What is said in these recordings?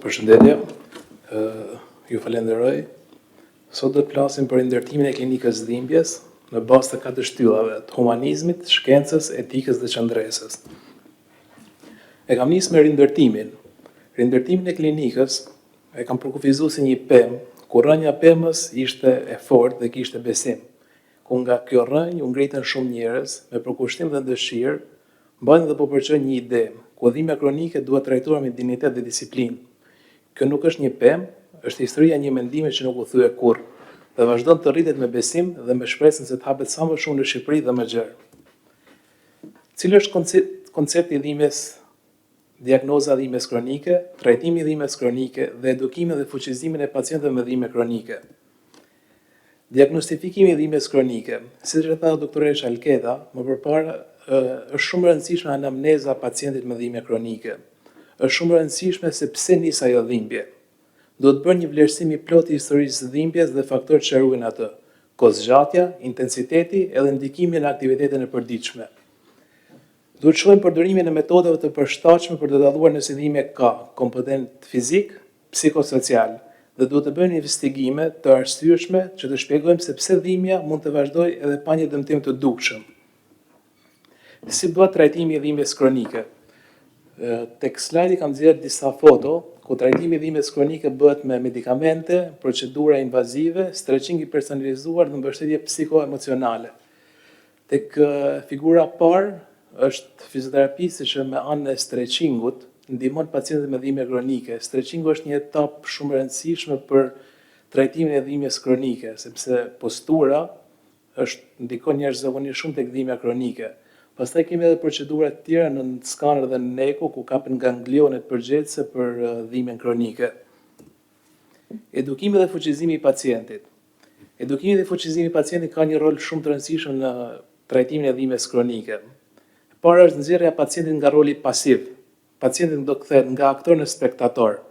Përshëndetje, ju falenderoj. Sot do të flasim për ndërtimin e klinikës dhimbjes në bazë të 4 shtyllave të humanizmit, shkencës, etikës dhe qëndresës. E kam nisë me rindërtimin. Rindërtimin e klinikës e kam përkufizuar si një pemë, ku rënja e pemës ishte e fortë dhe kishte besim. Ku nga kjo rënjë u ngritën shumë njerëz me përkushtim dhe dëshirë, mbajnë dhe po përqojnë një ide, ku dhimbja kronike duhet trajtuar me dignitet dhe disiplinë. Kjo nuk është një pemë, është historia një mendimi që nuk u thye kurrë, dhe vazhdon të rritet me besim dhe me shpresën se të hapet sa më shumë në Shqipëri dhe më gjerë. Cili është koncepti i dhimbjes, diagnoza e dhimbjes kronike, trajtimi i dhimbjes kronike dhe edukimin dhe fuqizimin e pacientëve me dhimbje kronike. Diagnostifikimi i dhimbjes kronike, siç e tha doktoresha Alkeda, më përpara është shumë e rëndësishme anamneza e pacientit me dhimbje kronike. Është shumë e rëndësishme se pse nis ajo dhimbje. Duhet bërë një vlerësim i plotë i historisë së dhimbjes dhe faktorët që ruajnë atë, kohëzgjatja, intensiteti edhe ndikimi në aktivitetin e përditshme. Duhet shohim përdorimin e metodave të përshtatshme për të dalluar nëse dhimbja ka komponent fizik, psikosocial, dhe duhet të bëjmë investigime të arsyeshme që të shpjegojmë se pse dhimbja mund të vazhdojë edhe pa një dëmtim të dukshëm. Si bëhet trajtimi i dhimbjes kronike? Tek slajdi kam nxjerrë disa foto ku trajtimi i dhimbjes kronike bëhet me medikamente, procedura invazive, stretching i personalizuar dhe mbështetje psikoemocionale. Tek figura parë është fizioterapisti që me anë e stretchingut ndihmon pacientët me dhimbje kronike. Stretchingu është një etapë shumë e rëndësishme për trajtimin e dhimbjes kronike, sepse postura ndikon njerëzisht shumë tek dhimbja kronike. Pastaj kemi edhe procedura të tjera në skaner dhe në eko ku kapen ganglionet përgjithëse për dhimbjen kronike. Edukimi dhe fuqizimi i pacientit. Edukimi dhe fuqizimi i pacientit ka një rol shumë të rëndësishëm në trajtimin e dhimbjes kronike. E para është nxjerrja e pacientit nga roli pasiv. Pacienti do kthehet nga aktor në spektator.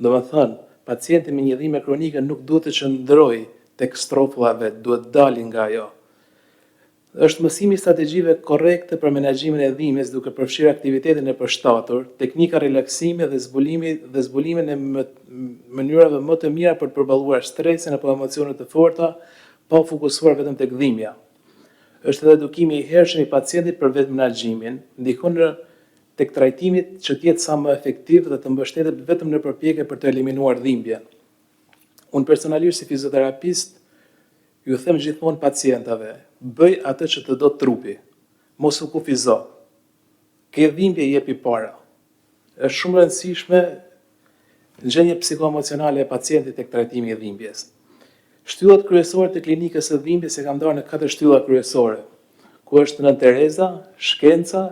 Domethënë, pacienti me një dhimbje kronike nuk duhet të qëndrojë tek strofulla vet, duhet dalë nga ajo. Është mësimi i strategjive korrekte për menaxhimin e dhimbjes duke përfshirë aktivitetin e përshtatur, teknika relaksimi dhe zbulimin e mënyrave më të mira për të përballuar stresin apo emocionet të forta, pa u fokusuar vetëm tek dhimbja. Është edhe edukimi i hershëm i pacientit për vetë menaxhimin, ndikon tek trajtimi që të jetë sa më efektiv dhe të mbështetet vetëm në përpjekje për të eliminuar dhimbjen. Unë personalisht si fizioterapist ju them gjithmonë pacientave, bëj atë që të do trupi, mos u kufizo. Ke dhimbje jepi para. Është shumë rëndësishme gjendja psikoemocionale e pacientit tek trajtimi i dhimbjes. Shtyllat kryesore të klinikës së dhimbjes e kam ndarë në 4 shtylla kryesore, ku është Nën Tereza, shkenca,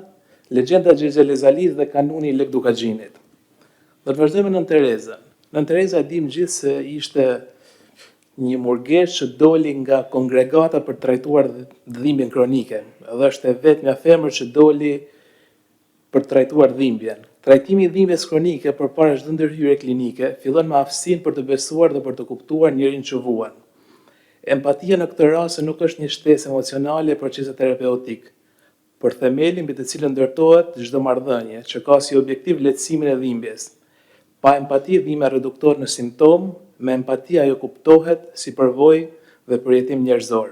legjenda Xhexhelezaliz dhe kanuni i Lek Dukaxhinit. Do të vazhdojmë me Nën Terezën. Nën Tereza e dim gjithë se ishte një murgesh që doli nga kongregata për të trajtuar dhimbjen kronike, dhe është e vetmja femër që doli për të trajtuar dhimbjen. Trajtimi i dhimbjes kronike përpara çdo ndërhyrje klinike fillon me aftësinë për të besuar dhe për të kuptuar njërin që vuan. Empatia në këtë rast nuk është një shtesë emocionale për çështje terapeutik, por themeli mbi të cilën ndërtohet çdo marrëdhënie, që ka si objektiv lehtësimin e dhimbjes. Pa empati, dhimbja reduktohet në simptom, me empati ajo kuptohet si përvojë dhe përjetim njerëzor.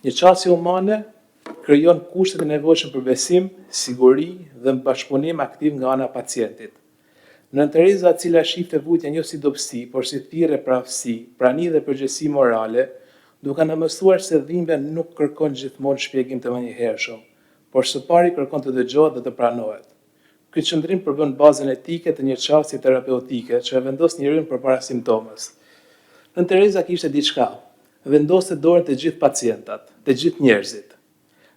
Një qasje humane krijon kushtet e nevojshme për besim, siguri dhe bashkëpunim aktiv nga ana e pacientit. Nën Tereza, e cila shifte vujtjen jo si dobësi, por si thirrje për aftësi, prani dhe përgjegjësi morale, duke na mësuar se dhimbja nuk kërkon gjithmonë shpjegim të menjëhershëm, por së pari kërkon të dëgjohet dhe të pranohet. Ky qëndrim përbën bazën etike të një çështje terapeutike që e vendos njeriu përpara simptomës. Nën Tereza kishte diçka, vendoste dorën te gjithë pacientat, te gjithë njerëzit.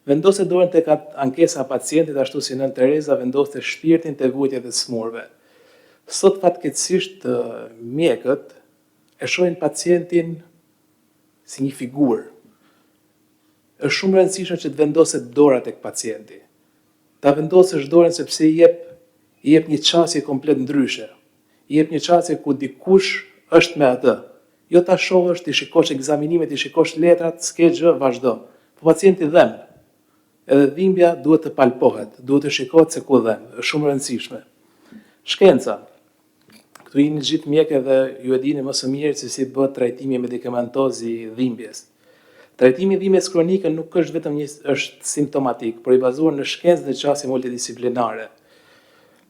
Vendoste dorën tek ankesa e pacientit ashtu si Nën Tereza vendoste shpirtin te vujtjet e smurve. Sot fatkeqësisht mjekët e shohin pacientin si një figurë. Është shumë rëndësishme që të vendoset dora tek pacienti. Ta vendosësh dorën sepse i jep një qasje komplet ndryshe. I jep një qasje ku dikush është me atë. Jo ta shohësh, ti shikosh ekzaminimet, ti shikosh letrat, s'ke gjë, vazhdo. Po pacienti dhem. Edhe dhimbja duhet të palpohet, duhet të shikohet se ku dhem. Është shumë e rëndësishme. Shkenca. Këtu jeni gjithë mjekë dhe ju e dini më së miri se si bëhet trajtimi medikamentoz i dhimbjes. Trajtimi i dhimbjes kronike nuk është vetëm është simptomatik, por i bazuar në shkencë dhe qasje multidisiplinare.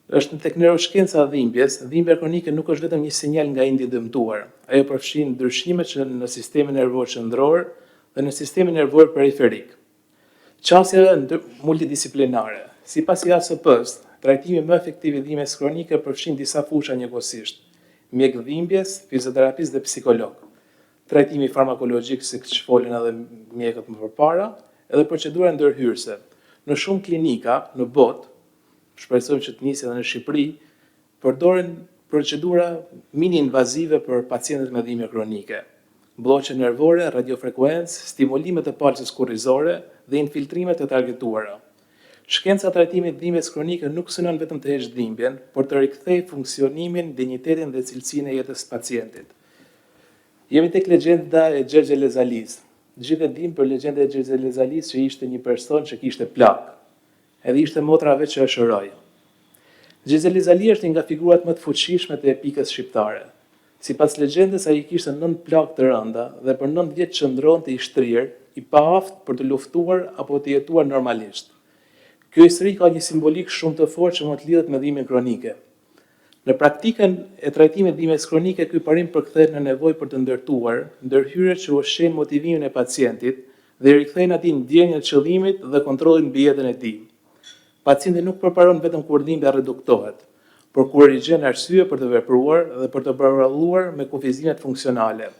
Është tek neuroshkenca e dhimbjes, dhimbja kronike nuk është vetëm një sinjal nga endi dëmtuar. Ajo përfshin ndryshime që në sistemin nervor qendror dhe në sistemin nervor periferik. Qasja multidisiplinare. Sipas IASP-s, trajtimi më efektiv i dhimbjes kronike përfshin disa fusha njëkohësisht: mjek dhimbjes, fizioterapist dhe psikolog. Trajtimi farmakologjik, siç folën edhe mjekët më përpara, edhe procedura ndërhyrëse. Në shumë klinika në botë, shpresojmë që të nisë edhe në Shqipëri, përdoren procedura mini invazive për pacientët me dhimbje kronike. Bloqe nervore, radiofrekuencë, stimulime të palcës kurrizore dhe infiltrimet të targetuara. Shkenca e trajtimit të dhimbjes kronike nuk synon vetëm të heqë dhimbjen, por të rikthejë funksionimin, dinjitetin dhe cilësinë e jetës së pacientit. Jemi tek legjenda e Xherxhe Lezalis. Gjithë e dim për legjendën e Xherxhe Lezalis që ishte një person që kishte plak, edhe ishte motra vetë që e shëroi. Xherxhe Lezali është një nga figurat më të fuqishme të epikës shqiptare. Sipas legjendës, ai kishte 9 plak të rënda dhe për 9 vjet qëndronte i shtrirë, i paaft për të luftuar apo të jetuar normalisht. Kjo histori ka një simbolik shumë të fortë që mund të lidhet me dhimbjen kronike. Në praktikën e trajtimit të dhimbjes kronike, ky parim përkthehet në nevojë për të ndërtuar ndërhyrje që ushqejnë motivimin e pacientit dhe i rikthejnë atij ndjenjën e qëllimit dhe kontrollin mbi jetën e tij. Pacienti nuk përparon vetëm kur dhimbja reduktohet, por kur i gjen arsye për të vepruar dhe për të përballuar me kufizimet funksionale.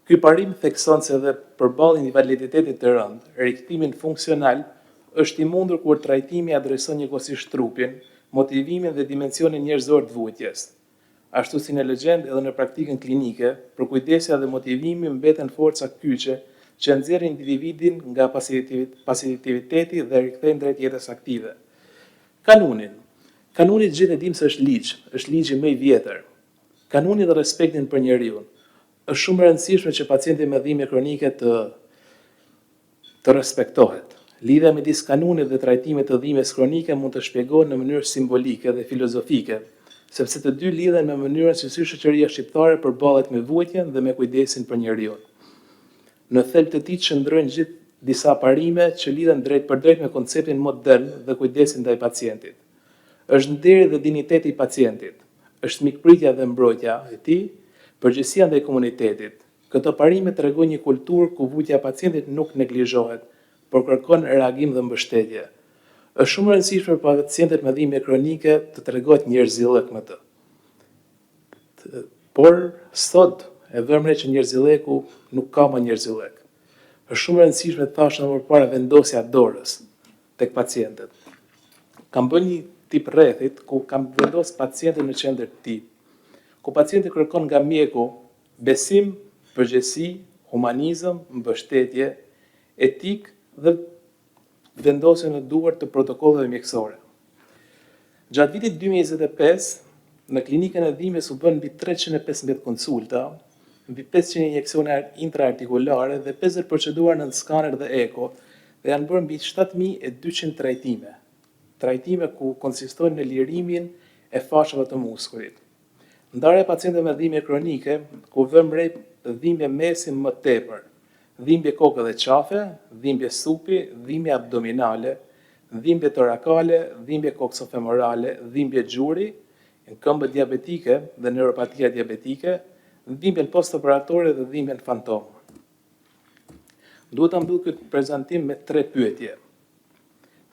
Ky parim thekson se edhe përballë invaliditetit të rënd, rikthimin funksional është i mundur kur trajtimi adreson njëkohësisht trupin, motivimin dhe dimensionin njerëzor të vujtjes. Ashtu si në legjendë edhe në praktikën klinike, përkujdesja dhe motivimi mbeten forca kyçe që nxjerrin individin nga pasivitiviteti dhe rikthejnë drejt jetës aktive. Kanuni gjithë e dim se është ligji më i vjetër. Kanuni dhe respektin për njeriu. Është shumë e rëndësishme që pacienti me dhimbje kronike të respektohet. Lidhja midis kanunit dhe trajtimit të dhimbjes kronike mund të shpjegohet në mënyrë simbolike dhe filozofike, sepse të dy lidhen me mënyrën se si shoqëria shqiptare përballet me vujtjen dhe me kujdesin për njeriu. Në thelb të tij qëndrojnë gjithë disa parime që lidhen drejt për drejt me konceptin modern dhe kujdesin ndaj pacientit. Është nderi dhe dinjiteti i pacientit, është mikpritja dhe mbrojtja e tij, përgjegjësia ndaj komunitetit. Këto parime tregojnë një kulturë ku vujtja e pacientit nuk neglizhohet, por kërkon reagim dhe mbështetje. Është shumë e rëndësishme për pacientët me dhimbje kronike të tregohet njerëzillëk me të. Por sot e vëmre që njerëzilleku nuk ka më njerëzillëk. Është shumë e rëndësishme, thashë më përpara, vendosja e dorës tek pacientët. Kam bërë një tip rrethit ku kam vendos pacientin në qendër të tij, ku pacienti kërkon nga mjeku besim, përgjegjësi, humanizëm, mbështetje, etik dhe vendosjen e duhur të protokolleve mjekësore. Gjatë vitit 2025, në klinikën e dhimbjes u bën mbi 315 konsulta, mbi 500 injeksione intraartikulare dhe 50 procedura në skaner dhe eko, dhe janë bërë mbi 7200 trajtime. Trajtime ku konsistojnë në lirimin e fashave të muskulit. Ndarja e pacientëve me dhimbje kronike, ku vëmë re dhimbje mesin më tepër, dhimbje kokë dhe qafe, dhimbje supi, dhimbje abdominale, dhimbje torakale, dhimbje koksofemorale, dhimbje gjuri, këmbë diabetike dhe neuropatia diabetike, dhimbjen postoperatore dhe dhimbjen fantom. Duhet ta mbyll këtë prezantim me 3 pyetje.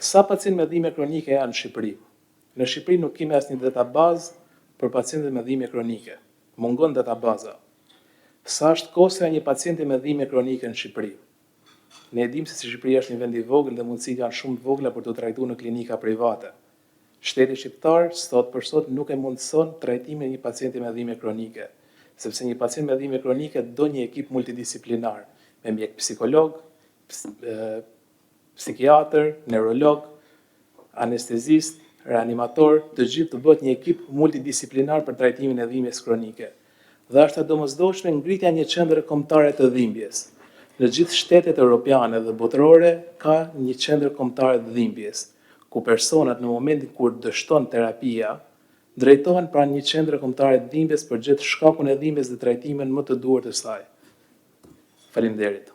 Sa pacientë me dhimbje kronike janë në Shqipëri? Në Shqipëri nuk kemi asnjë databazë për pacientët me dhimbje kronike. Mungon databaza. Sa është kosta e një pacienti me dhimbje kronike në Shqipëri? Ne e dim se Shqipëria është një vend i vogël dhe mundësitë janë shumë të vogla për të trajtuar në klinika private. Shteti shqiptar sot për sot nuk e mundëson trajtimin e një pacienti me dhimbje kronike, sepse një pacient me dhimbje kronike do një ekip multidisiplinar, me mjek psikolog, psikiatër, neurolog, anestezist, reanimator, të gjithë të bëhet një ekip multidisiplinar për trajtimin e dhimbjes kronike. Dhe është e domosdoshme ngritja një qendre kombëtare të dhimbjes. Në gjithë shtetet europiane dhe botërore ka një qendër kombëtare të dhimbjes, ku personat në momentin kur dështon terapia drejtohen pranë një qendre kombëtare të dhimbjes për gjetë shkakun e dhimbjes dhe trajtimin më të duhur të saj. Faleminderit.